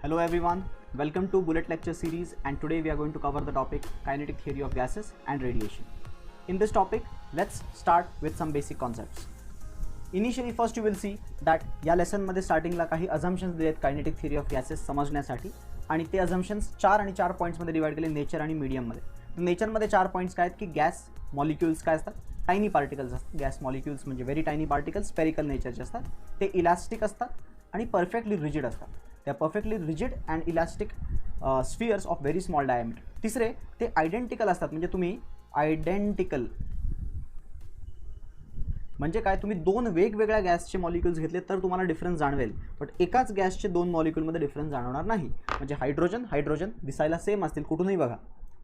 Hello everyone, welcome to Bullet Lecture Series, and today we are going to cover the topic kinetic theory of gases and radiation. In this topic, let's start with some basic concepts. Initially first you will see that या lesson मध्ये स्टार्टिंगला काही assumptions दिलेत kinetic theory of gases समजण्यासाठी आणि ते assumptions 4 आणि 4 points मध्ये डिवाइड केले नेचर आणि मीडियम मध्ये. नेचर मध्ये 4 पॉइंट्स काय आहेत की गॅस मॉलिक्युल्स काय असतात, टायनी पार्टिकल्स असतात. गॅस मॉलिक्युल्स म्हणजे व्हेरी टायनी पार्टिकल्स स्फेरिकल नेचरचे असतात, ते इलास्टिक असतात आणि परफेक्टली रिजिड असतात. They are perfectly rigid and elastic spheres of very small diameter. तिसरे ते आयडेंटिकल असतात, म्हणजे तुम्ही आयडेंटिकल म्हणजे काय, तुम्ही दोन वेगवेगळ्या गॅसचे मॉलिक्युल्स घेतले तर तुम्हाला डिफरन्स जाणवेल, बट एकाच गॅसचे दोन मॉलिक्युलमध्ये डिफरन्स जाणवणार नाही. म्हणजे हायड्रोजन दिसायला सेम असतील कुठूनही बघा,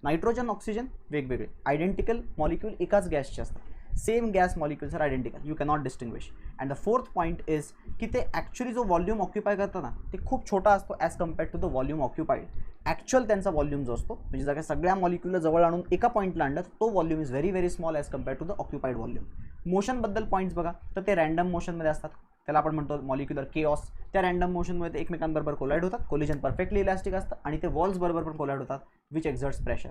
नायट्रोजन ऑक्सिजन वेगवेगळे, आयडेंटिकल मॉलिक्यूल एकाच गॅसचे असतात. Same gas molecules are identical, you cannot distinguish. And the fourth point is की ते ॲक्च्युअली जो व्हॉल्यूम ऑक्युपाय करतात ना ते खूप छोटा असतो as compared to the volume occupied. Actual त्यांचा व्हॉल्यूम जो असतो, म्हणजे जर सगळ्या मॉलिक्युलला जवळ आणून एका पॉईंटला आणलं तो volume is very very small as compared to the occupied volume. मोशनबद्दल पॉईंट्स बघा तर ते रँडम मोशनमध्ये असतात, त्याला आपण म्हणतो मॉलिक्युलर केऑस. त्या रँडम मोशनमध्ये ते एकमेकांबरोबर कोलाइड होतात, कोलिजन परफेक्टली इलास्टिक असतं आणि ते वॉल्स बरोबर पण कोलाइड होतात, विच एक्झर्ट्स प्रेशर.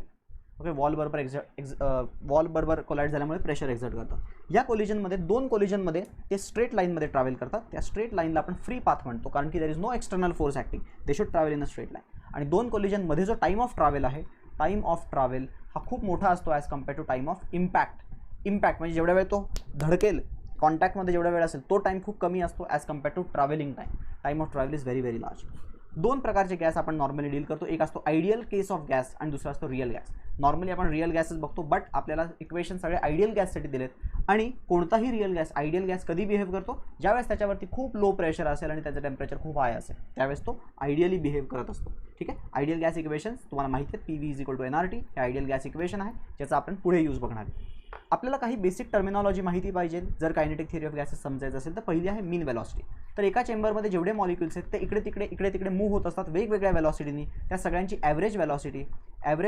ओके, वॉल बरोबर कोलाइड झाल्यामुळे प्रेशर एक्झर्ट करतात. या कोलिजनमध्ये दोन कोलिजनमध्ये ते स्ट्रेट लाईनमध्ये ट्रॅव्हल करतात. त्या स्ट्रेट लाईनला आपण फ्री पाथ म्हणतो, कारण की there is no external force acting, they should travel in a straight line. आणि दोन कोलिजनमध्ये जो टाईम ऑफ ट्रॅव्हल आहे, टाईम ऑफ ट्रॅव्हल हा खूप मोठा असतो as compare to time of impact. Impact म्हणजे जेवढ्या वेळ तो धडकेल कॉन्टॅक्टमध्ये जेवढा वेळ असेल तो टाईम खूप कमी असतो as compare to travelling time. Time of travel is very very large. दोन प्रकारचे गॅस आपण नॉर्मली डील करतो, एक असतो आयडियल केस ऑफ गॅस आणि दुसरा असतो रिअल गॅस. नॉर्मली आपण रिअल गॅसेस बघतो, बट आपल्याला इक्वेशन सगळे आयडियल गॅससाठी दिलेत. आणि कोणताही रिअल गॅस, आयडियल गॅस कधी बिहेव करतो, ज्यावेळेस त्याच्यावरती खूप लो प्रेशर असेल आणि त्याचं टेम्परेचर खूप हाय असेल त्यावेळेस तो आयडियली बिहेव करत असतो. ठीक आहे, आयडियल गॅस इक्वेशन्स तुम्हाला माहिती आहेत, PV = nRT हे आयडियल गॅस इक्वेशन आहे, ज्याचा आपण पुढे यूज बघणार आहे. आपल्याला काही बेसिक टर्मिनॉलॉजी माहिती पाहिजे जर कायनेटिक थिअरी ऑफ गॅसेस समजायचं असेल तर पहिली आहे मीन वेलॉसिटी. तर एका चेंबरमध्ये जेवढे मॉलिक्युल्स आहेत ते इकडे तिकडे मूव्ह होत असतात वेगवेगळ्या वेलॉसिटीनी. त्या सगळ्यांची ॲव्हरेज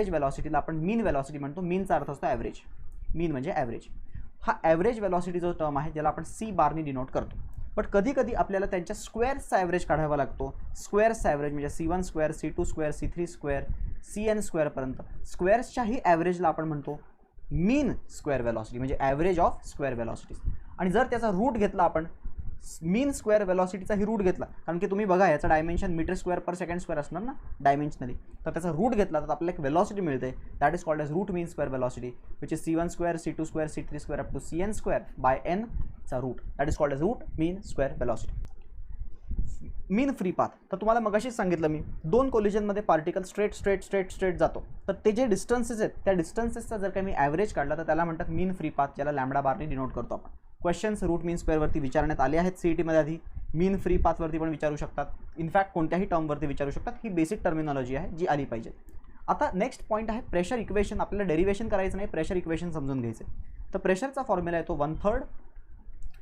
वेलॉसिटीला आपण मीन वेलॉसिटी म्हणतो. मीनचा अर्थ असतो ॲव्हरेज, मीन म्हणजे ॲव्हरेज. हा ॲव्हरेज वेलॉसिटी जो टर्म आहे ज्याला आपण C बारनी डिनोट करतो. बट कधी कधी आपल्याला त्यांच्या स्क्वेअर्सचा ॲव्हरेज काढावा लागतो. स्क्वेअर्सचा ॲव्हरेज म्हणजे C1 square, C2 square, C3 square, CN स्क्वेअरपर्यंत स्क्वेअर्सच्याही ॲव्हरेजला आपण म्हणतो मीन स्क्वेअर वेलॉसिटी, म्हणजे ॲव्हरेज ऑफ स्क्वेअर वेलॉसिटीज. आणि जर त्याचा रूट घेतला आपण मीन स्क्वेअर वेलॉसिटीचाही रूट घेतला, कारण की तुम्ही बघा याचा डायमेन्शन मीटर स्क्वेअर पर सेकंड स्क्वेअर असणार ना डायमेन्शनली, तर त्याचा रूट घेतला तर आपल्याला एक वेलॉसिटी मिळते, that is called as root mean square velocity, which is C1 square, C2 square, C3 square up to CN square by N चा root, that is called as root mean square velocity. Mean free path, तर तुम्हाला मगाशीच सांगितलं मी, दोन कोलिजनमध्ये particle straight जातो, तर ते जे डिस्टन्सेस आहेत त्या डिस्टन्सेसचा जर काही मी ॲव्हरेज काढला तर त्याला म्हणतात मीन फ्री पाथ, ज्याला लॅम्बडा बारने डिनोट करतो आपण. क्वेश्चन्स रूट मीन स्क्वेअरवरती विचारण्यात आले आहेत CETमध्ये आधी, मीन फ्री पाथवरती पण विचारू शकतात, इनफॅक्ट कोणत्याही टर्मवरती विचारू शकतात. ही बेसिक टर्मिनॉलॉजी आहे जी आली पाहिजे. आता नेक्स्ट पॉईंट आहे प्रेशर इक्वेशन. आपल्याला डेरिवेशन करायचं नाही, प्रेशर इक्वेशन समजून घ्यायचं. तर प्रेशरचा फॉर्म्युला आहे तो 1/3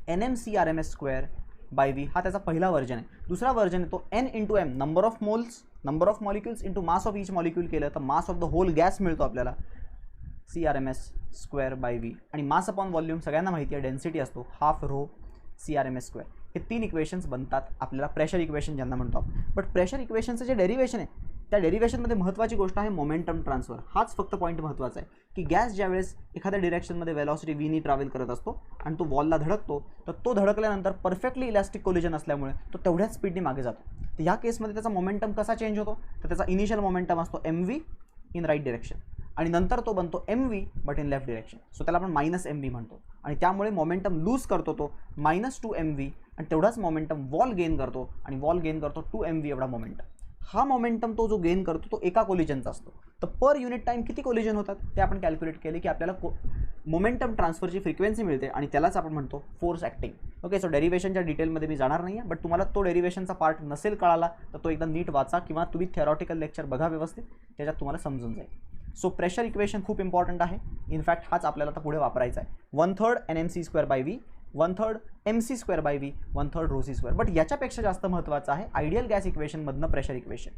NmCRMS² बाय V, हा त्याचा पहिला वर्जन आहे. दुसरा वर्जन आहे तो N × M, number of molecules into mass of each molecule केलं तर mass of the whole gas मिळतो आपल्याला CRMS² बाय V. आणि मास अपॉन व्हॉल्यूम सगळ्यांना माहिती आहे, डेन्सिटी असतो ½ ρ CRMS². हे तीन इक्वेशन्स बनतात आपल्याला प्रेशर इक्वेशन ज्यांना म्हणतो आपण. बट प्रेशर इक्वेशनचं जे डेरिवेशन आहे त्या डेरिवेशनमध्ये महत्त्वाची गोष्ट आहे मोमेंटम ट्रान्सफर. हाच फक्त पॉईंट महत्त्वाचा आहे की गॅस ज्यावेळेस एखाद्या डिरेक्शनमध्ये वेलॉसिटी व्हीनी ट्रॅव्हल करत असतो आणि तो वॉलला धडकतो, तर तो धडकल्यानंतर परफेक्टली इलास्टिक कोलिजन असल्यामुळे तो तेवढ्याच स्पीडने मागे जातो. तर ह्या केसमध्ये त्याचा मोमेंटम कसा चेंज होतो, तर त्याचा इनिशियल मोमेंटम असतो mv इन राईट डिरेक्शन आणि नंतर तो बनतो mv but in left direction. So त्याला आपण -mv म्हणतो आणि त्यामुळे मोमेंटम लूज करतो तो -2mv आणि तेवढाच मोमेंटम वॉल गेन करतो आणि वॉल गेन करतो 2mv एवढा मोमेंटम. हा मोमेंटम तो जो गेन करतो तो एका कोलिजनचा असतो. तर पर युनिट टाईम किती कोलिजन होतात ते आपण कॅल्क्युलेट केले की आपल्याला मोमेंटम ट्रान्सफरची फ्रिक्वेन्सी मिळते आणि त्यालाच आपण म्हणतो फोर्स ॲक्टिंग. ओके, सो डेरिवेशनच्या डिटेलमध्ये मी जाणार नाही आहे, बट तुम्हाला तो डेरिवेशनचा पार्ट नसेल कळाला तर तो एकदा नीट वाचा किंवा तुम्ही थेरॉटिकल लेक्चर बघा व्यवस्थित, त्याच्यात तुम्हाला समजून जाईल. सो प्रेशर इक्वेशन खूप इम्पॉर्टंट आहे, इनफॅक्ट हाच आपल्याला आता पुढे वापरायचा आहे. 1/3 NmC² by V, 1/3 MC² by V, 1/3 ρC². But याच्यापेक्षा जास्त महत्त्वाचं आहे आयडियल गॅस इक्वेशनमधनं प्रेशर इक्वेशन.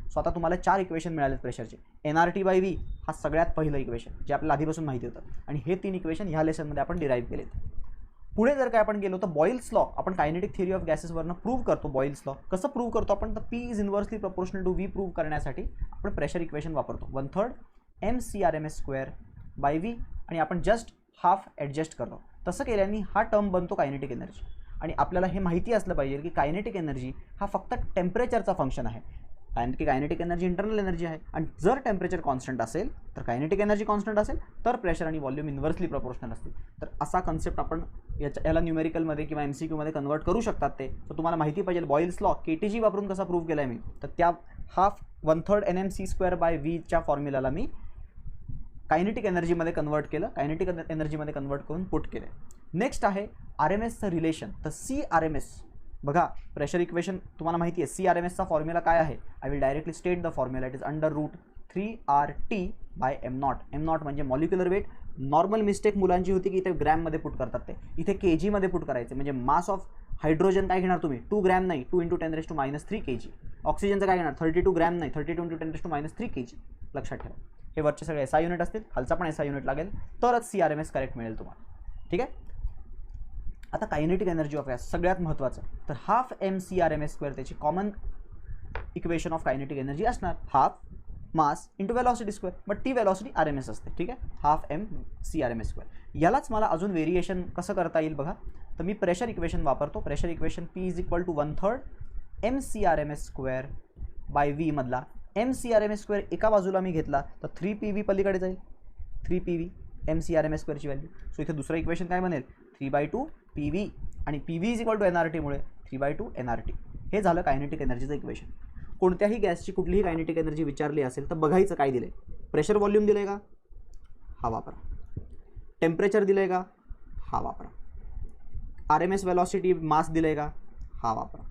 सो आता तुम्हाला 4 इक्वेशन मिळालेत प्रेशरचे. nRT बाय V हा सगळ्यात पहिलं इक्वेशन जे आपल्याला आधीपासून माहिती होतं आणि हे 3 इक्वेशन ह्या लेसनमध्ये आपण डिराईव्ह केलेत. पुढे जर काय आपण गेलो तर बॉइल्स लॉ आपण कायनेटिक थिअरी ऑफ गॅसेसवरनं प्रूव्ह करतो. बॉइल्स लॉ कसं प्रूव्ह करतो आपण, तर P is inversely proportional to V prove करण्यासाठी आपण प्रेशर इक्वेशन वापरतो. 1/3 mcRMS² बाय व्ही आणि आपण जस्ट हाफ ॲडजस्ट करतो. तसं केल्याने हा टर्म बनतो कायनेटिक एनर्जी. आणि आपल्याला हे माहिती असलं पाहिजे की कायनेटिक एनर्जी हा फक्त टेम्परेचरचा फंक्शन आहे, कारण की कायनेटिक एनर्जी इंटरनल एनर्जी आहे. आणि जर टेम्परेचर कॉन्स्टंट असेल तर कायनेटिक एनर्जी कॉन्स्टंट असेल, तर प्रेशर आणि व्हॉल्यूम इन्व्हर्सली प्रपोर्शनल असतील. तर असा कन्सेप्ट आपण याला न्यूमेरिकलमध्ये किंवा MCQमध्ये कन्वर्ट करू शकतात. ते तर तुम्हाला माहिती पाहिजे बॉइल्स लॉ KTG वापरून कसा प्रूव्ह केला आहे मी, तर त्या हाफ 1/3 NmC² बाय व्हीच्या फॉर्म्युलाला मी कायनेटिक एनर्जीमध्ये कन्वर्ट केलं, कायनेटिक एनर्जीमध्ये कन्वर्ट करून पुट केलं. नेक्स्ट आहे RMSचं रिलेशन. तर CRMS बघा, प्रेशर इक्वेशन तुम्हाला माहिती आहे. CRMSचा फॉर्म्युला काय आहे, I will directly state the formula. It is √3RT by m0. m0 म्हणजे मॉलिक्युलर वेट. नॉर्मल मिस्टेक मुलांची होती की इथे ग्रॅममध्ये पुट करतात, ते इथे kgमध्ये पुट करायचे. म्हणजे मास ऑफ हायड्रोजन काय घेणार तुम्ही, 2 ग्रॅम नाही, 2 × 10⁻³ kg. ऑक्सिजनचं काय घेणार, 32 ग्रॅम नाही, 32 × 10⁻³ kg. लक्षात ठेवा, हे वरचे सगळे SI युनिट असतील, खालचा पण SI युनिट लागेल, तरच CRMS करेक्ट मिळेल तुम्हाला. ठीक आहे. आता कायनेटिक एनर्जी ऑफ गॅस सगळ्यात महत्त्वाचं, तर हाफ mcRMS² त्याची common equation of kinetic energy असणार half mass into velocity square. But ती वेलॉसिटी RMS असते. ठीक आहे, हाफ mcRMS². यालाच मला अजून व्हेरिएशन कसं करता येईल बघा. तर मी प्रेशर इक्वेशन वापरतो. Pressure equation P is equal to 1/3 mcRMS² by V मधला mcRMS² एका बाजूला मी घेतला तर 3PV पलीकडे जाईल, 3PV mcRMS² ची व्हॅल्यू. सो इथे दुसरं इक्वेशन काय बनेल, 3/2 PV आणि PV is equal to NRT मुळे 3/2 NRT. हे झालं कायनेटिक एनर्जीचं इक्वेशन. कोणत्याही गॅसची कुठलीही कायनेटिक एनर्जी विचारली असेल तर बघायचं काय दिलं आहे. प्रेशर व्हॉल्यूम दिलं आहे का, हा वापरा. टेम्परेचर दिलं आहे का, हा वापरा. RMS वेलॉसिटी मास दिलं आहे का, हा वापरा.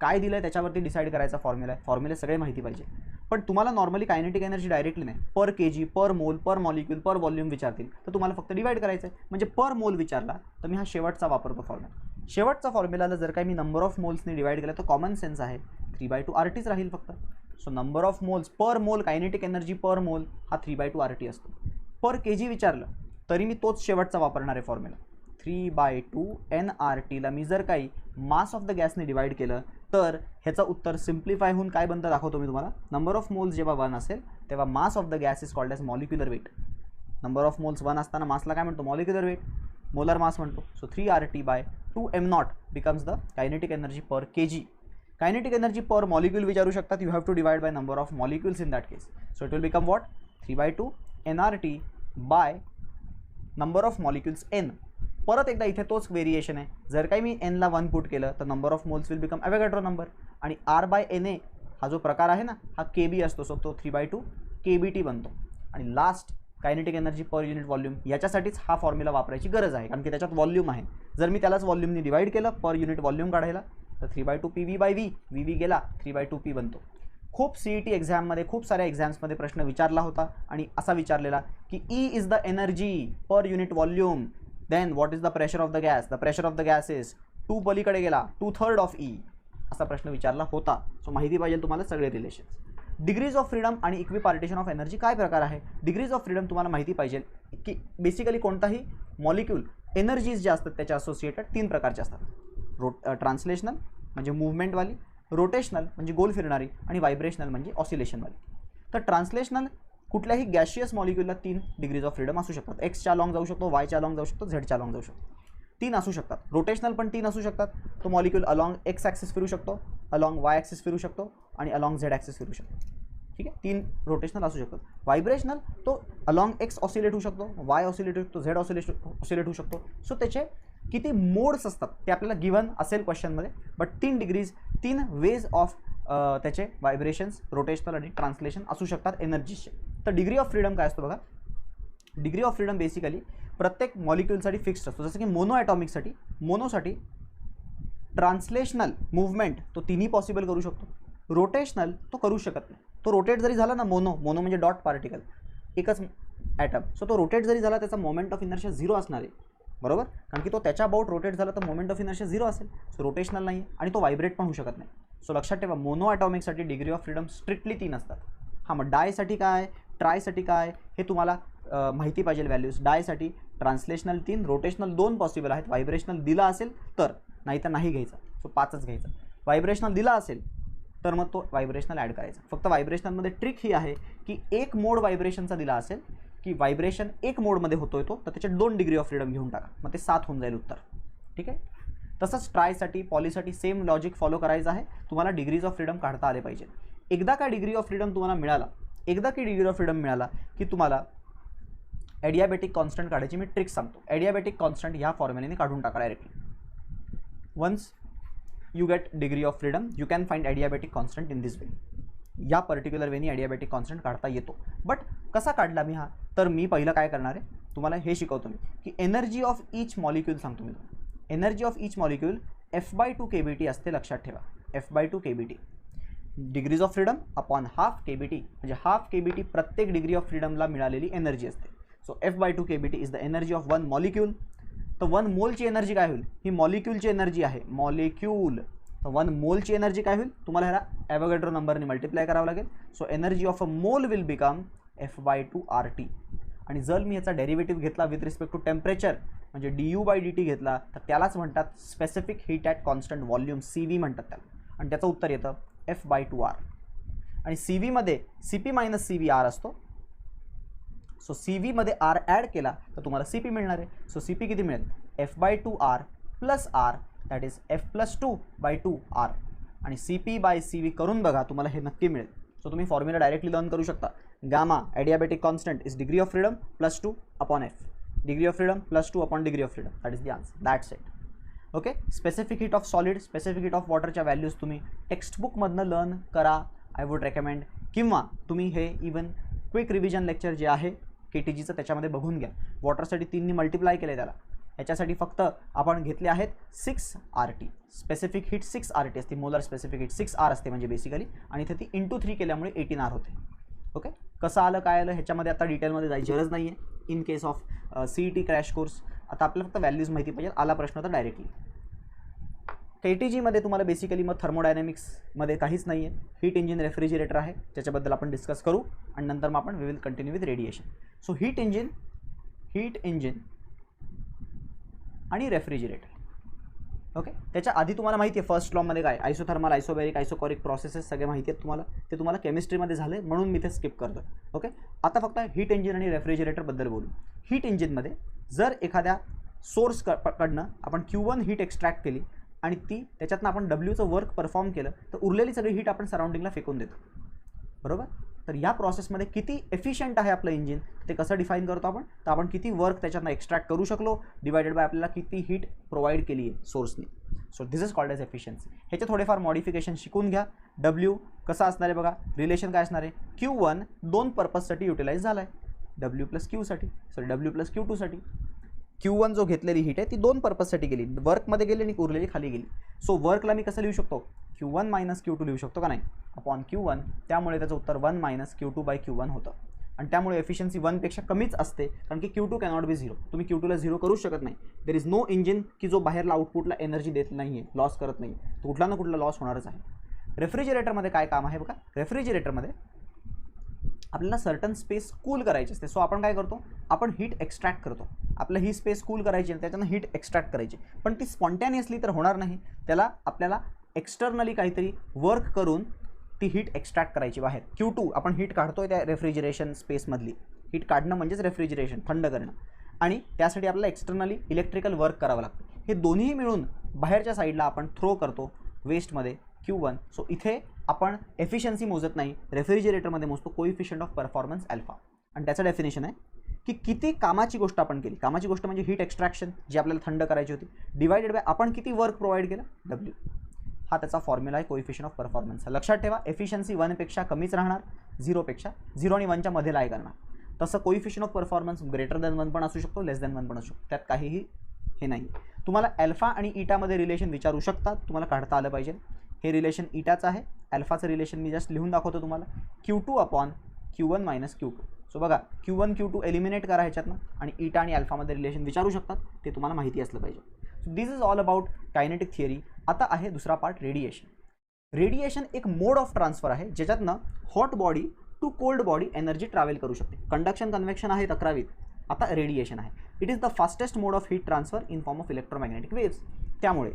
काय दिलं आहे त्याच्यावरती डिसाईड करायचा फॉर्म्युला आहे. फॉर्म्युले सगळे माहिती पाहिजे. पण तुम्हाला नॉर्मली कायनेटिक एनर्जी डायरेक्टली नाही, पर kg, पर मोल, पर मॉलिक्यूल, पर व्हॉल्यूम विचारतील तर तुम्हाला फक्त डिवाइड करायचं आहे. म्हणजे पर मोल विचारला तर मी हा शेवटचा वापरतो फॉर्म्युला. शेवटचा फॉर्म्युलाला जर काही मी नंबर ऑफ मोल्सने डिवाइड केला तर कॉमन सेन्स आहे 3/2 RTच राहील फक्त. So number of moles per मोल, कायनेटिक एनर्जी पर मोल हा 3/2 RT असतो. पर kg विचारलं तरी मी तोच शेवटचा वापरणार आहे फॉर्म्युला. 3/2 NRTला मी जर काही मास ऑफ द गॅसने डिवाइड केलं तर ह्याचं उत्तर सिम्प्लिफाय होऊन काय बनतं दाखवतो मी तुम्हाला. नंबर ऑफ मोल्स जेव्हा 1 असेल तेव्हा mass of the gas is called as molecular weight. Number of moles 1 असताना मासला काय म्हणतो, मॉलिक्युलर वेट, मोलर मास म्हणतो. So 3RT/2 m0 becomes the kinetic energy per kg. Kinetic energy per molecule विचारू शकतात. You have to divide by number of molecules in that case. So it will become what, 3/2 NRT by number of molecules n. परत एकदा इथे तोच variation आहे. जर काही मी n ला 1 पुट केलं तर number of moles will become Avogadro number. आणि R/NA हा जो प्रकार आहे ना, हा KB असतो. सो तो 3/2 KBT बनतो. आणि last kinetic energy per unit volume, याच्यासाठीच हा फॉर्म्युला वापरायची गरज आहे, कारण की त्याच्यात व्हॉल्यूम आहे. जर मी त्यालाच व्हॉल्यूमने डिवाइड केलं पर युनिट व्हॉल्यूम काढायला तर 3/2 PV/V, VV गेला 3/2 P बनतो. खूप CET एक्झाममध्ये, खूप साऱ्या एक्झाम्समध्ये प्रश्न विचारला होता आणि असा विचारलेला की E is the energy per unit volume, then what is the pressure of the gas. The pressure of the gas is 2 पलीकडे गेला 2/3 ऑफ E. असा प्रश्न विचारला होता. सो माहिती पाहिजे तुम्हाला सगळे रिलेशन्स. डिग्रीज ऑफ फ्रीडम आणि इक्विपार्टिशन ऑफ एनर्जी काय प्रकार आहे. डिग्रीज ऑफ फ्रीडम तुम्हाला माहिती पाहिजे की बेसिकली कोणताही मॉलिक्यूल एनर्जीज ज्या असतात त्याच्या असोसिएटेड 3 प्रकारचे असतात. ट्रान्सलेशनल म्हणजे मूव्हमेंटवाली, रोटेशनल म्हणजे गोल फिरणारी आणि व्हायब्रेशनल म्हणजे ऑसिलेशनवाली. तर ट्रान्सलेशनल कुठल्याही गॅशियस मॉलिक्यूलला 3 डिग्रीज ऑफ फ्रीडम असू शकतात. एक्सच्या अलॉंग जाऊ शकतो, वायच्या अलॉंग जाऊ शकतो, झेडच्या अलॉंग जाऊ शकतो. 3 असू शकतात. रोटेशनल पण 3 असू शकतात. तो मॉलिक्यूल अलॉंग एक्स ॲक्सिस फिरू शकतो, अलॉंग वाय ॲक्सिस फिरू शकतो आणि अलॉंग झेड ॲक्सिस फिरू शकतो. ठीक आहे, 3 रोटेशनल असू शकतात. व्हायब्रेशनल तो अलॉंग एक्स ऑसिलेट होऊ शकतो, वाय ऑसिलेट होऊ शकतो, झेड ऑसिलेट होऊ शकतो. सो त्याचे किती मोड्स असतात ते आपल्याला गिवन असेल क्वेश्चनमध्ये. बट 3 डिग्रीज, 3 वेज ऑफ त्याचे व्हायब्रेशन्स, रोटेशनल आणि ट्रान्सलेशन असू शकतात एनर्जीचे. तर डिग्री ऑफ फ्रीडम काय असतो बघा. डिग्री ऑफ फ्रीडम बेसिकली प्रत्येक मॉलिक्यूलसाठी फिक्स्ड असतो. जसं की मोनो ॲटॉमिकसाठी, मोनोसाठी ट्रान्सलेशनल मूव्हमेंट तो 3ही पॉसिबल करू शकतो. रोटेशनल तो करू शकत नाही. तो रोटेट जरी झाला ना, मोनो म्हणजे डॉट पार्टिकल, एकच ॲटम. सो तो रोटेट जरी झाला त्याचा मोमेंट ऑफ इनर्शिया 0 असणार आहे, बरोबर, कारण की तो त्याच्या अबाउट रोटेट झाला तर मोमेंट ऑफ इनर्शिया 0 असेल. सो रोटेशनल नाही आणि तो व्हायब्रेट पण होऊ शकत नाही. सो लक्षात ठेवा, मोनो ॲटॉमिकसाठी डिग्री ऑफ फ्रीडम स्ट्रिक्टली 3 असतात. हां, मग डायसाठी काय, ट्रायसाठी काय, हे तुम्हाला माहिती पाहिजे व्हॅल्यूज. डायसाठी ट्रान्सलेशनल 3, रोटेशनल 2 पॉसिबल आहेत. व्हायब्रेशनल दिला असेल तर, नाही तर नाही घ्यायचा. सो 5च घ्यायचा. व्हायब्रेशनल दिला असेल तर मग तो व्हायब्रेशनल ॲड करायचा. फक्त व्हायब्रेशनलमध्ये ट्रिक ही आहे की एक मोड व्हायब्रेशनचा दिला असेल की व्हायब्रेशन एक मोडमध्ये होतोय तो, तर त्याचे 2 डिग्री ऑफ फ्रीडम घेऊन टाका, मग ते 7 होऊन जाईल उत्तर. ठीक आहे. तसंच ट्रायसाठी पॉलीसाठी सेम लॉजिक फॉलो करायचं आहे. तुम्हाला डिग्रीज ऑफ फ्रीडम काढता आले पाहिजे. एकदा का डिग्री ऑफ फ्रीडम तुम्हाला मिळाला, डिग्री ऑफ फ्रीडम मिळाला की तुम्हाला ॲडियाबॅटिक कॉन्स्टंट काढायची मी ट्रिक सांगतो. ॲडियाबॅटिक कॉन्स्टंट ह्या फॉर्म्युलेने काढून टाका directly. Once you get degree of freedom you can find adiabatic constant in this way. या पर्टिक्युलर वेनी ॲडियाबॅटिक कॉन्स्टंट काढता येतो. बट कसा काढला मी हा, तर मी पहिलं काय करणार आहे तुम्हाला हे शिकवतो मी की एनर्जी ऑफ ईच मॉलिक्यूल सांगतो मी. Energy of each molecule F/2 kBt असते, लक्षात ठेवा. F/2 kBt. Degrees of freedom upon half kBt, म्हणजे हाफ kBt प्रत्येक डिग्री ऑफ फ्रीडमला मिळालेली एनर्जी असते. So F/2 kBt is the energy of 1 molecule. तर 1 मोलची एनर्जी काय होईल, ही मॉलिक्यूलची एनर्जी आहे, मॉलिक्यूल. तर 1 मोलची एनर्जी काय होईल, तुम्हाला ह्याला ॲव्होगॅड्रो नंबरने मल्टिप्लाय करावं लागेल. सो एनर्जी ऑफ अ मोल विल बिकम F/2 RT. आणि जर मी याचा डेरिव्हेटिव्ह घेतला विथ रिस्पेक्ट टू टेम्परेचर, म्हणजे du/dt घेतला, तर त्यालाच म्हणतात specific heat at constant volume, CV म्हणतात त्याला. आणि त्याचं उत्तर येतं F/2R. आणि CV मध्ये Cp - CvR असतो. सो CV मध्ये R ॲड केला तर तुम्हाला Cp मिळणार आहे. सो Cp किती मिळेल, F/2R plus R, that is F+2/2R. आणि Cp/CV करून बघा, तुम्हाला हे नक्की मिळेल. सो तुम्ही फॉर्म्युला डायरेक्टली लर्न करू शकता. Gamma adiabatic constant is degree of freedom +2 upon F. Degree of freedom +2 upon degree of freedom, that is the answer. That's it. Okay. Specific heat of solid, specific heat of वॉटरच्या values तुम्ही टेक्स्टबुकमधनं learn करा, I would recommend. किंवा तुम्ही हे even quick revision lecture जे आहे KTGचं त्याच्यामध्ये बघून घ्या. वॉटरसाठी 3 ने मल्टिप्लाय केलं त्याला. याच्यासाठी फक्त आपण घेतले आहेत 6 RT. स्पेसिफिक हीट 6 RT असते, मोलर स्पेसिफिक हीट 6 R असते म्हणजे बेसिकली. आणि इथे ती × 3 केल्यामुळे 18 R होते. ओके. कसं आलं काय आलं ह्याच्यामध्ये आता डिटेलमध्ये जायची गरज नाही आहे. In case of CET crash course आता आपल्याला फक्त व्हॅल्यूज माहिती पाहिजे. आला प्रश्न तर डायरेक्टली KTGमध्ये तुम्हाला बेसिकली मग थर्मोडायनॅमिक्समध्ये काहीच नाही आहे. हीट इंजिन रेफ्रिजरेटर आहे, ज्याच्याबद्दल आपण डिस्कस करू. आणि नंतर मग आपण we will continue with radiation. So heat engine आणि रेफ्रिजरेटर. ओके. त्याच्या आधी तुम्हाला माहिती आहे फर्स्ट लॉमध्ये काय, आयसोथर्मल, आयसोबॅरिक, आयसोकॉरिक प्रोसेसेस सगळे माहिती आहेत तुम्हाला. ते तुम्हाला केमिस्ट्रीमध्ये झाले म्हणून मी ते स्किप करतो. ओके. आता फक्त हीट इंजिन आणि रेफ्रिजरेटरबद्दल बोलू. हीट इंजिनमध्ये जर एखाद्या सोर्स कडनं आपण Q1 हीट एक्स्ट्रॅक्ट केली आणि ती त्याच्यातनं आपण Wचं वर्क परफॉर्म केलं, तर उरलेली सगळी हीट आपण सराउंडिंगला फेकून देतो. बरोबर. तर या प्रोसेसमध्ये किती एफिशियंट आहे आपलं इंजिन ते कसं डिफाईन करतो आपण, तर आपण किती वर्क त्याच्यातनं एक्स्ट्रॅक्ट करू शकलो डिवायडेड बाय आपल्याला किती हीट प्रोव्हाइड केली आहे सोर्सने. So this is called as efficiency. ह्याचे थोडेफार मॉडिफिकेशन शिकून घ्या. W कसा असणार आहे बघा, रिलेशन काय असणार आहे, Q1 2 पर्पजसाठी युटिलाइज झाला आहे, W + Q साठी, सॉरी W + Q2 साठी. Q1 जो घेतलेली हीट आहे ती 2 पर्पजसाठी गेली, वर्कमध्ये गेली आणि उरलेली खाली गेली. सो वर्कला मी कसं लिहू शकतो, Q1 - Q2 लिहू शकतो का नाही, अपॉन Q1. त्यामुळे त्याचं उत्तर 1 - Q2/Q1 होतं. आणि त्यामुळे एफिशियन्सी 1 पेक्षा कमीच असते, कारण की Q2 कॅनॉट बी 0. तुम्ही Q2ला 0 करूच शकत नाही. देर इज नो इंजिन की जो बाहेरला आउटपुटला एनर्जी देत नाही आहे, लॉस करत नाही. तो कुठला ना कुठला लॉस होणारच आहे. रेफ्रिजरेटरमध्ये काय काम आहे बघा, रेफ्रिजरेटरमध्ये आपल्याला सर्टन स्पेस कूल करायची असते. सो आपण काय करतो, आपण हीट एक्स्ट्रॅक्ट करतो. आपलं ही स्पेस कूल करायची आणि त्याच्यानं हीट एक्स्ट्रॅक्ट करायची, पण ती स्पॉन्टॅनियसली तर होणार नाही. त्याला आपल्याला एक्सटर्नली काहीतरी वर्क करून ती हीट एक्स्ट्रॅक्ट करायची बाहेर. Q2 आपण हीट काढतोय त्या रेफ्रिजरेशन स्पेसमधली. हीट काढणं म्हणजेच रेफ्रिजरेशन, थंड करणं. आणि त्यासाठी आपल्याला एक्सटर्नली इलेक्ट्रिकल वर्क करावं लागतं. हे दोन्ही मिळून बाहेरच्या साईडला आपण थ्रो करतो वेस्टमध्ये Q1. सो इथे आपण एफिशियन्सी मोजत नाही, रेफ्रिजरेटरमध्ये मोजतो कोइफिशियंट ऑफ परफॉर्मन्स अल्फा. आणि त्याचं डेफिनेशन आहे की किती कामाची गोष्ट आपण केली. कामाची गोष्ट म्हणजे हीट एक्स्ट्रॅक्शन जी आपल्याला थंड करायची होती, डिवायडेड बाय आपण किती वर्क प्रोव्हाइड केलं, W. हा त्याचा फॉर्म्युला आहे कोइफिशियंट ऑफ परफॉर्मन्स. लक्षात ठेवा, एफिशियन्सी 1 पेक्षा कमीच राहणार, 0 पेक्षा, 0 आणि 1च्या मध्ये लाय करणार. तसं coefficient of performance greater than 1 पण असू शकतो, लेस दॅन 1 पण असू शकतो. त्यात काहीही हे नाही. तुम्हाला अल्फा आणि ईटामध्ये रिलेशन विचारू शकतात, तुम्हाला काढता आलं पाहिजे. हे रिलेशन ईटाचं आहे. अल्फाचं रिलेशन मी जस्ट लिहून दाखवतो तुम्हाला, Q2/Q1 - Q2. सो बघा, Q1 Q2 एलिमिनेट करा ह्याच्यातनं, आणि ईटा आणि अल्फामध्ये रिलेशन विचारू शकतात, ते तुम्हाला माहिती असलं पाहिजे. So this is all about kinetic theory. आता आहे दुसरा पार्ट, रेडिएशन. रेडिएशन एक मोड ऑफ ट्रान्सफर आहे, ज्याच्यातनं hot body to cold body energy travel करू शकते. कंडक्शन कन्व्हेक्शन आहे 11वीत. आता रेडिएशन आहे. It is the fastest mode of heat transfer in form of electromagnetic waves. त्यामुळे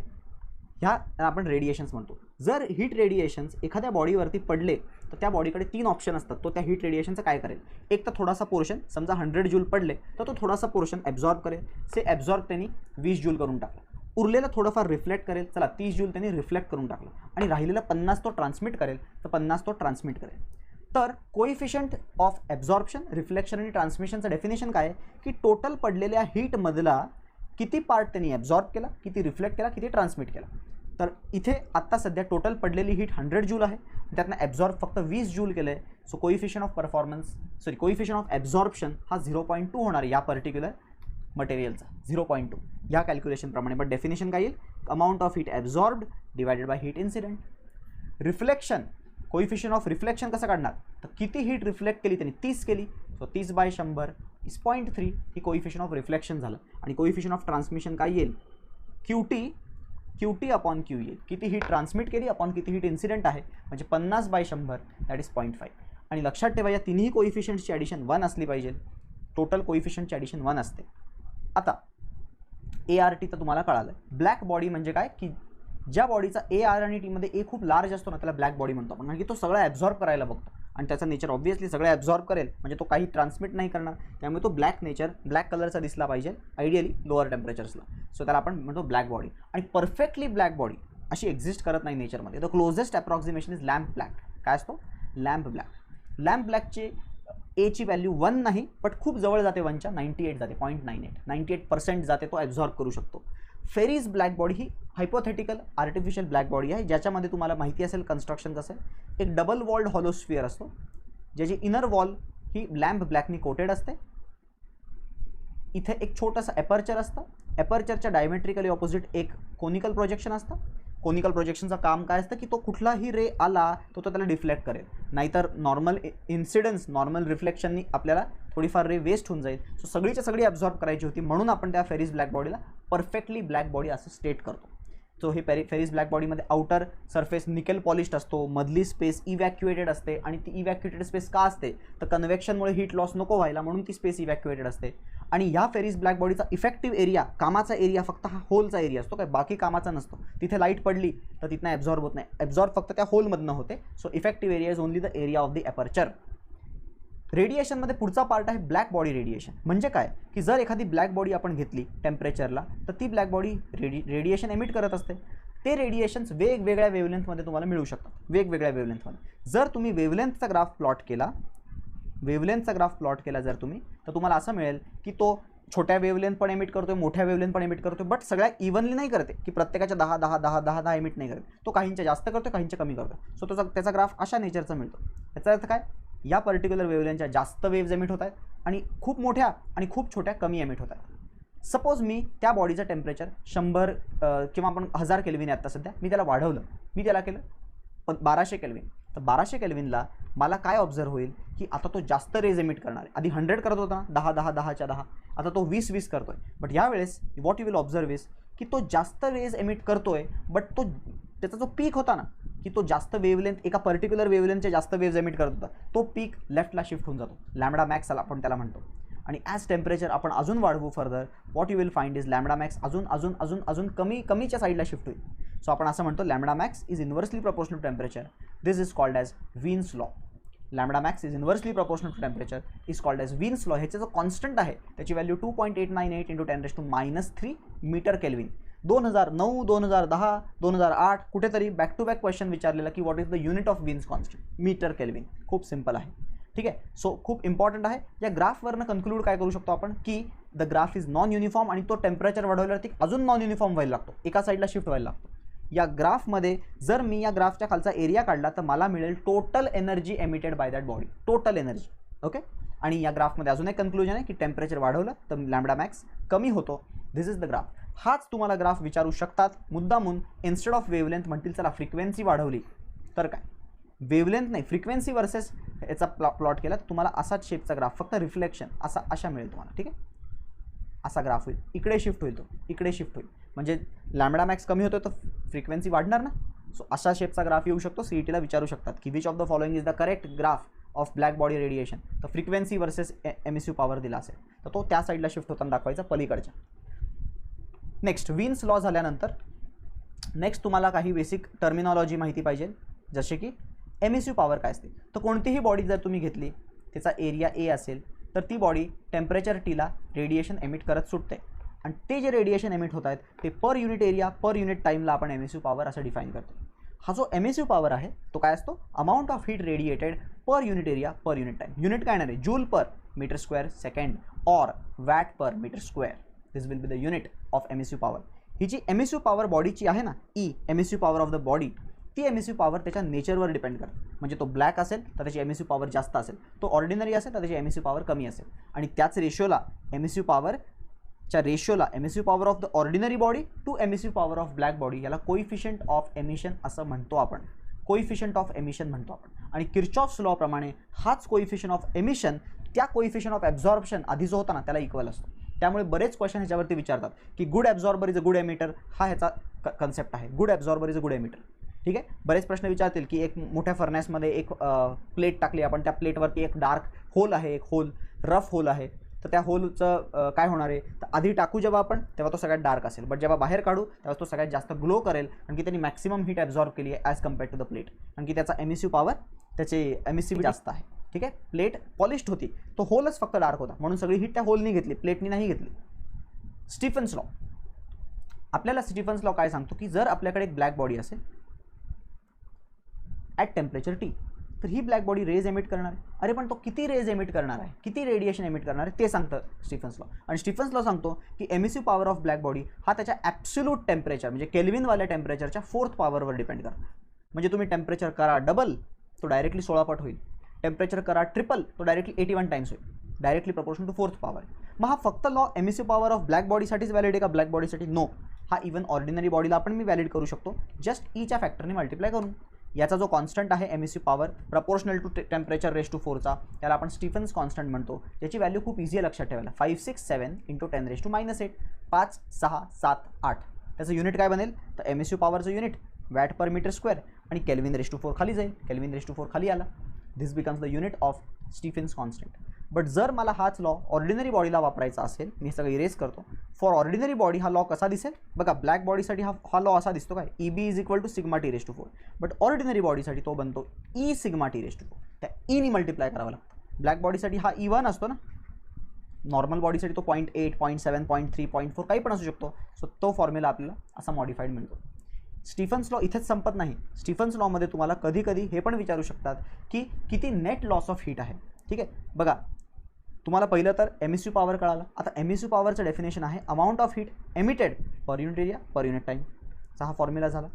ह्या आपण रेडिएशन्स म्हणतो. जर हीट रेडिएशन्स एखाद्या बॉडीवरती पडले तर त्या बॉडीकडे 3 ऑप्शन असतात. तो त्या हीट रेडिएशनचं काय करेल. एक तर थोडासा पोर्शन, समजा 100 जूल पडले तर तो थोडासा पोर्शन ॲब्झॉर्ब करेल. से ॲब्झॉर्ब त्यांनी 20 जूल करून टाकलं. उरलेलं थोडंफार रिफ्लेक्ट करेल. चला 30 जूल त्यांनी रिफ्लेक्ट करून टाकलं आणि राहिलेलं 50 तो ट्रान्समिट करेल. तर 50 तो ट्रान्समिट करेल. तर कोइफिशियंट ऑफ ॲब्झॉर्प्शन, रिफ्लेक्शन आणि ट्रान्समिशनचं डेफिनेशन काय आहे की टोटल पडलेल्या हीटमधला किती पार्ट त्यांनी ॲब्झॉर्ब केला, किती रिफ्लेक्ट केला, किती ट्रान्समिट केला. तर इथे आत्ता सध्या टोटल पडलेली हीट 100 जूल आहे. त्यातनं ॲब्झॉर्ब फक्त 20 जूल केलं आहे. So coefficient of performance coefficient of absorption हा 0.2 होणार या पर्टिक्युलर मटेरियलचा 0.2 या कॅल्क्युलेशनप्रमाणे. बट डेफिनेशन काय येईल. Amount of heat absorbed divided by heat incident. Reflection coefficient of reflection कसं काढणार. तर किती हीट रिफ्लेक्ट केली त्यांनी 30 केली. So 30/100 is 0.3 he coefficient of reflection झालं. आणि कोइफिशियंट ऑफ ट्रान्समिशन काय येईल. QT अपॉन Q येईल. किती हीट ट्रान्समिट केली अपॉन किती हीट इन्सिडेंट आहे. म्हणजे 50/100 दॅट इज 0.5. आणि लक्षात ठेवा या तिन्ही कोइफिशियंटची ॲडिशन 1 असली पाहिजे. टोटल कोइफिशियंटची ॲडिशन 1 असते. आता ART तर तुम्हाला कळालं. ब्लॅक बॉडी म्हणजे काय की ज्या बॉडीचा AR आणि T मध्ये A खूप लार्ज असतो ना त्याला ब्लॅक बॉडी म्हणतो आपण. कारण की तो सगळं ॲब्झॉर्ब करायला बघतो आणि त्याचा नेचर ऑब्व्हियसली सगळं ॲब्झॉर्ब करेल. म्हणजे तो काही ट्रान्समिट नाही करणार. त्यामुळे तो ब्लॅक कलरचा दिसला पाहिजे आयडियली लोअर टेम्परेचर्सला. सो त्याला आपण म्हणतो ब्लॅक बॉडी. आणि परफेक्टली ब्लॅक बॉडी अशी एक्झिस्ट करत नाही नेचरमध्ये. The closest approximation is lamp black. काय असतो लॅम्प ब्लॅक. लॅम्प ब्लॅकची एची व्हॅल्यू 1 नाही बट खूप जवळ जाते 1च्या 98 जाते 0.98 98% जाते. तो ॲब्झॉर्ब करू शकतो. फेरीज ब्लॅक बॉडी ही हायपोथेटिकल आर्टिफिशियल ब्लॅक बॉडी आहे ज्याच्यामध्ये तुम्हाला माहिती असेल कन्स्ट्रक्शन कसं आहे. एक डबल वॉल्ड हॉलोस्फिअर असतो ज्याची इनर वॉल ही लॅम्प ब्लॅकनी कोटेड असते. इथे एक छोटंसं ॲपर्चर असतं. ॲपर्चरच्या डायमेट्रिकली ऑपोजिट एक कोनिकल प्रोजेक्शन असतं. कोनिकल प्रोजेक्शनचं काम काय असतं की तो कुठलाही रे आला तो त्याला डिफ्लेक्ट करेल. नाहीतर नॉर्मल इन्सिडन्स नॉर्मल रिफ्लेक्शननी आपल्याला थोडीफार रे वेस्ट होऊन जाईल. सो सगळीच्या सगळी ॲब्झॉर्ब करायची होती म्हणून आपण त्या फेरीज ब्लॅक बॉडीला परफेक्टली ब्लॅक बॉडी असं स्टेट करतो. सो हे फेरीज ब्लॅक बॉडीमध्ये आउटर सरफेस निकेल पॉलिश्ड असतो. मधली स्पेस इव्हॅक्युएटेड असते. आणि ती इव्हॅक्युएटेड स्पेस का असते तर कन्व्हेक्शनमुळे हीट लॉस नको व्हायला म्हणून ती स्पेस इव्हॅक्युएटेड असते. आणि ह्या फेरीज ब्लॅक बॉडीचा इफेक्टिव्ह एरिया कामाचा एरिया फक्त हा होलचा एरिया असतो. काय बाकी कामाचा नसतो. तिथे लाईट पडली तर तिथनं ॲब्झॉर्ब होत नाही. ॲब्झॉर्ब फक्त त्या होलमधनं होते. So effective area is only the area of the aperture. रेडिएशनमध्ये पुढचा पार्ट आहे ब्लॅक बॉडी रेडिएशन. म्हणजे काय की जर एखादी ब्लॅक बॉडी आपण घेतली टेम्परेचरला तर ती ब्लॅक बॉडी रेडिएशन एमिट करत असते. ते रेडिएशन्स वेगवेगळ्या वेवलेंथमध्ये तुम्हाला मिळू शकतात. वेगवेगळ्या वेवलेंथमध्ये जर तुम्ही वेवलेंथचा ग्राफ प्लॉट केला जर तुम्ही तर तुम्हाला असं मिळेल की तो छोट्या वेवलेंथ पण एमिट करतोय मोठ्या वेवलेंथ पण एमिट करतोय. बट सगळ्या इव्हनली नाही करते की प्रत्येकाच्या 10 एमिट नाही करत. तो काहींच्या जास्त करतोय काहींच्या कमी करतोय. सो त्याचा ग्राफ अशा नेचरचा मिळतो. याचा अर्थ काय या पर्टिक्युलर वेवलेंथच्या जास्त वेव्ज एमिट होत आहेत आणि खूप मोठ्या आणि खूप छोट्या कमी एमिट होत आहेत. सपोज मी त्या बॉडीचं टेम्परेचर 100 किंवा आपण 1000 केल्विन आहे आत्ता सध्या. मी त्याला वाढवलं. मी त्याला केलं 1200 केल्विन. तर 1200 केल्विनला मला काय ऑब्झर्व होईल की आता तो जास्त रेज एमिट करणार आहे. आधी 100 करत होता 10 आता तो 20 करतोय. बट यावेळेस what you will observe is की तो जास्त रेज एमिट करतोय बट त्याचा जो पीक होता ना की तो जास्त वेवलेंथ एका पर्टिक्युलर वेवलेंथचे जास्त वेव्ज एमिट करत होता तो पीक लेफ्टला शिफ्ट होऊन जातो. लॅम्बडा मॅक्स आपण त्याला म्हणतो. आणि ॲज टेम्परेचर आपण अजून वाढवू further what you will find is lambda max अजून कमीच्या साईडला शिफ्ट होईल. सो आपण असं म्हणतो lambda max is inversely proportional to temperature. This is called as Wien's law. Lambda max is inversely proportional to temperature is called as Wien's law. ह्याचा जो constant आहे त्याची व्हॅल्यू 2.898 × 10⁻³ मीटर केल्विन. 2009 2010 2008 कुठेतरी back to back question विचारलेला की what is the unit of Wien's constant metre kelvin. खूप simple आहे. ठीक आहे. सो खूप इम्पॉर्टंट आहे. या ग्राफवरनं कन्क्लूड काय करू शकतो आपण की the graph is non uniform आणि तो टेम्परेचर वाढवल्यावरती अजून नॉन युनिफॉर्म व्हायला लागतो. एका साईडला शिफ्ट व्हायला लागतो. या ग्राफमध्ये जर मी या ग्राफच्या खालचा एरिया काढला तर मला मिळेल total energy emitted by that body. Total energy. Okay. आणि या ग्राफमध्ये अजून एक कन्क्लुजन आहे की टेम्परेचर वाढवलं तर लॅम्बडा मॅक्स कमी होतो. दिस इज द ग्राफ. हाच तुम्हाला ग्राफ विचारू शकतात मुद्दामून. इन्स्टेड ऑफ वेवलेंथ म्हणतील चला फ्रिक्वेन्सी वाढवली तर काय वेवलेंथ नाही फ्रिक्वेन्सी वर्सेस याचा प्लॉट केला तर तुम्हाला असाच शेपचा ग्राफ फक्त रिफ्लेक्शन अशा मिळेल तुम्हाला. ठीक आहे. असा ग्राफ होईल. इकडे शिफ्ट होईल तो इकडे शिफ्ट होईल म्हणजे लॅम्बडा मॅक्स कमी होतो तर फ्रिक्वेन्सी वाढणार ना. सो अशा शेपचा ग्राफ येऊ शकतो. CETला विचारू शकतात की which of the following is the correct graph of black body radiation, तर फ्रिक्वेन्सी वर्सेस एमिसिव्ह पॉवर दिला असेल तर तो त्या साईडला शिफ्ट होताना दाखवायचा पलीकडच्या. नेक्स्ट विन्स लॉ झाल्यानंतर नेक्स्ट तुम्हाला काही बेसिक टर्मिनॉलॉजी माहिती पाहिजे, जसे की एमिसिव्ह पॉवर काय असते. तर कोणतीही बॉडी जर तुम्ही घेतली त्याचा एरिया ए असेल तर ती बॉडी टेम्परेचर टीला रेडिएशन एमिट करत सुटते आणि ते जे रेडिएशन एमिट होत आहेत ते पर युनिट एरिया पर युनिट टाईमला आपण एमिसिव्ह पॉवर असं डिफाईन करतो. हा जो एमिसिव्ह पॉवर आहे तो काय असतो, amount of heat radiated per unit area per unit time. Unit काय येणार आहे, joule per metre square second or watt per metre square. This will be the unit of emissive power. ही जी emissive power बॉडीची आहे ना, E emissive power of the body, ती emissive power त्याच्या नेचरवर डिपेंड करते. म्हणजे तो ब्लॅक असेल तर त्याची एमिसिव्ह पॉवर जास्त असेल, तो ऑर्डिनरी असेल तर त्याची एमिसिव्ह पॉवर कमी असेल. आणि त्याच रेशोला एमिसिव्ह पॉवरच्या रेशोला emissive power of the ordinary body to emissive power of black body याला कोइफिशियंट ऑफ एमिशन असं म्हणतो आपण. कोइफिशियंट ऑफ एमिशन म्हणतो आपण. आणि किर्चॉफ्स लॉ प्रमाणे हाच कोइफिशियंट ऑफ एमिशन त्या कोइफिशियंट ऑफ ॲब्झॉर्प्शन आधी जो होता ना त्याला इक्वल असतो. त्यामुळे बरेच क्वेश्चन ह्याच्यावरती विचारतात की good absorber is a good emitter, हा ह्याचा कन्सेप्ट आहे. Good absorber is a good emitter. ठीक आहे. बरेच प्रश्न विचारतील की एक मोठ्या फर्नेसमध्ये एक प्लेट टाकली आपण, त्या प्लेटवरती एक डार्क होल आहे, एक होल रफ होल आहे, तर त्या होलचं काय होणार आहे, तर आधी टाकू जेव्हा आपण तेव्हा तो सगळ्यात डार्क असेल, बट जेव्हा बाहेर काढू तेव्हा तो सगळ्यात जास्त ग्लो करेल, कारण की त्यांनी मॅक्सिमम हीट ॲब्झॉर्ब केली आहे as compared to the plate, कारण की त्याचा एमिसिव्ह पॉवर त्याची एमिसिव्ह जास्त आहे. ठीक आहे. प्लेट पॉलिश्ड होती, तो होलच फक्त डार्क होता, म्हणून सगळी हीट त्या होलनी घेतली, प्लेटनी नाही घेतली. स्टीफन्स लॉ, आपल्याला स्टीफन्स लॉ काय सांगतो की जर आपल्याकडे एक ब्लॅक बॉडी असेल ॲट टेम्परेचर टी, तर ही ब्लॅक बॉडी रेज एमिट करणार आहे. अरे पण तो किती रेज एमिट करणार आहे, किती रेडिएशन एमिट करणार आहे ते सांगतं स्टीफन्स लॉ. आणि स्टीफन्स लॉ सांगतो की emissive power of black body हा त्याच्या ॲब्सोल्यूट टेम्परेचर म्हणजे केल्विनवाल्या टेम्परेचरच्या 4th पॉवरवर डिपेंड करतो. म्हणजे तुम्ही टेम्परेचर करा डबल तो डायरेक्टली 16 पट होईल, टेम्परेचर करा ट्रिपल तो डायरेक्टली 81 टाइम्स होईल, directly proportional to 4th power. मग हा फक्त law emissive power of black बॉडीसाठीच व्हॅलिड आहे का, ब्लॅक बॉडीसाठी नो. हा इव्हन ऑर्डिनरी बॉडीला आपण मी व्हॅलिड करू शकतो जस्ट ईच्या फॅक्टरने मल्टिप्लाय करून. याचा जो कॉन्स्टंट आहे emissive power proportional to temperature raise to 4चा त्याला आपण स्टीफन्स कॉन्स्टंट म्हणतो. याची व्हॅल्यू खूप इझी आहे लक्षात ठेवायला, 567 × 10⁻⁸ 5 6 7 8. त्याचं युनिट काय बनेल, तर एमिसिव्ह पॉवरचं unit watt per metre square आणि केल्विन रेज टू 4 खाली जाईल, केल्विन रेज टू 4 खाली आला. This becomes the unit of Stefan's constant. But जर मला हाच लॉ ऑर्डिनरी बॉडीला वापरायचा असेल, मी सगळं इरेज करतो. फॉर ऑर्डिनरी बॉडी हा लॉ कसा दिसेल बघा, ब्लॅक बॉडीसाठी हा लॉ असा दिसतो काय, EB = sigma T raise to 4. But ordinary बॉडीसाठी तो बनतो E sigma T raise to 4. त्या ईनी मल्टिप्लाय करावं लागतं. ब्लॅक बॉडीसाठी हा E1 असतो ना, नॉर्मल बॉडीसाठी तो 0.8 0.7 0.3 0.4 काही पण असू शकतो. सो तो फॉर्म्युला आपल्याला असा मॉडिफाईड मिळतो. स्टीफन्स लॉ इथेच संपत नाही. स्टीफन्स लॉमध्ये तुम्हाला कधी कधी हे पण विचारू शकतात की किती नेट लॉस ऑफ हीट आहे. ठीक आहे. बघा तुम्हाला पहिलं तर एमिसिव्ह पॉवर कळाला. आता एमिसिव्ह पॉवरचं डेफिनेशन आहे amount of heat emitted per unit area per unit time. हा फॉर्म्युला झाला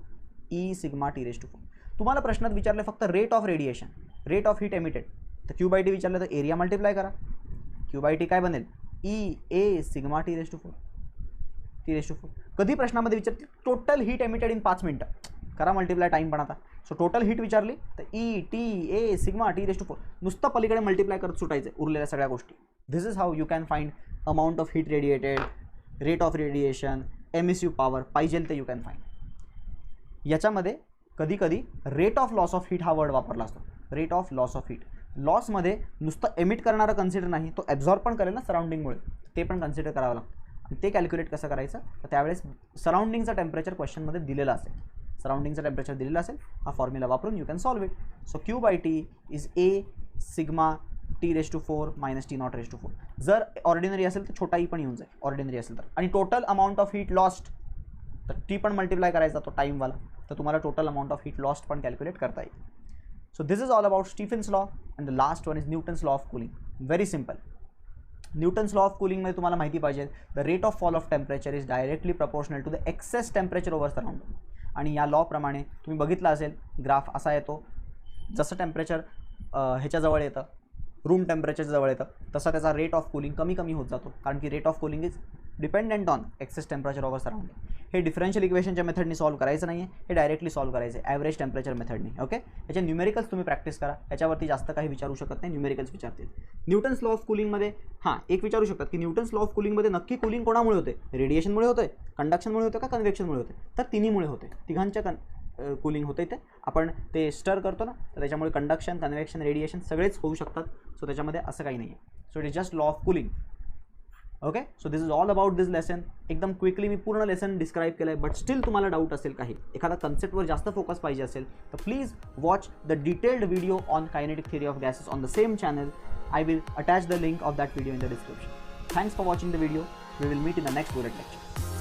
E sigma T raise to 4. तुम्हाला प्रश्नात विचारलं फक्त rate of radiation, rate of heat emitted, तर Q/T विचारलं तर एरिया मल्टिप्लाय करा. Q/T काय बनेल, EA sigma T raise to 4. T raise to 4. कधी प्रश्नामध्ये विचारतील टोटल हीट एमिटेड इन 5 मिनटं, करा मल्टिप्लाय टाईम पण आता. सो टोटल हीट विचारली तर ETA sigma T raise to 4. नुसतं पलीकडे मल्टिप्लाय करत सुटायचं उरलेल्या सगळ्या गोष्टी. This is how you can find amount of heat radiated, rate of radiation, emissive power, पाहिजे ते यू कॅन फाइंड. याच्यामध्ये कधी कधी rate of loss of heat हा वर्ड वापरला असतो. Rate of loss of heat, लॉसमध्ये नुसतं एमिट करणारं कन्सिडर नाही, तो ॲब्झॉर्ब पण करेल ना सराउंडिंगमुळे, ते पण कन्सिडर करावं लागतं. आणि ते कॅल्क्युलेट कसं करायचं, तर त्यावेळेस सराउंडिंगचं टेम्परेचर क्वेश्चनमध्ये दिलेलं असेल, सराउंडिंगचं टेम्परेचर दिलेलं असेल, हा फॉर्म्युला वापरून you can solve it. So Q/T is A sigma T raise to 4 - T0 raise to 4. जर ऑर्डिनरी असेल तर छोटा ई पण येऊन जाईल ऑर्डिनरी असेल तर. आणि total amount of heat lost, तर टी पण मल्टिप्लाय करायचा तो टाईमवाला, तर तुम्हाला total amount of heat lost पण कॅल्क्युलेट करता येईल. So this is all about Stefan's law. And the last one is Newton's law of cooling. Very simple. Newton's law of कूलिंगमध्ये तुम्हाला माहिती पाहिजे the rate of fall of temperature is directly proportional to the excess temperature over surrounding. आणि या लॉप्रमाणे तुम्ही बघितलं असेल graph असा येतो, जसं टेम्परेचर ह्याच्याजवळ येतं, रूम टेम्परेचर जवळ येतं, तसा त्याचा रेट ऑफ कूलिंग कमी कमी होत जातो, कारण की rate of cooling is dependent on excess temperature over surrounding. हे डिफरन्शियल इक्वेशनच्या मेथडनी सॉल्व करायचं नाही आहे, हे डायरेक्टली सॉल्व करायचं आहे ॲव्हरेज टेम्परेचर मेथडनी. ओके. याचे न्यूमेरिकल्स तुम्ही प्रॅक्टिस करा, याच्यावरती जास्त काही विचारू शकत नाही, न्यूमेरिकल्स विचारतील. न्यूटन्स लॉ ऑफ कूलिंगमध्ये एक विचारू शकतात की न्यूटन्स लॉ ऑफ कूलिंगमध्ये नक्की कूलिंग कोणामुळे होते, रेडिएशनमुळे होते, कंडक्शनमुळे होते का कन्व्हेक्शनमुळे होते, तर तिन्हीमुळे होते. कूलिंग होते ते आपण ते स्टर करतो ना, तर त्याच्यामुळे कंडक्शन, कन्व्हेक्शन, रेडिएशन सगळेच होऊ शकतात. सो त्याच्यामध्ये असं काही नाही आहे. So it is just law of cooling. Okay, so this is all about this lesson. एकदम क्विकली मी पूर्ण लेसन डिस्क्राईब केलं आहे. बट स्टील तुम्हाला डाऊट असेल काही, एखादा कन्सेप्टवर जास्त फोकस पाहिजे असेल, तर please watch the detailed video on kinetic theory of gases on the same channel. I will attach the link of that video in the description. Thanks for watching the video. We will meet in the next bullet lecture.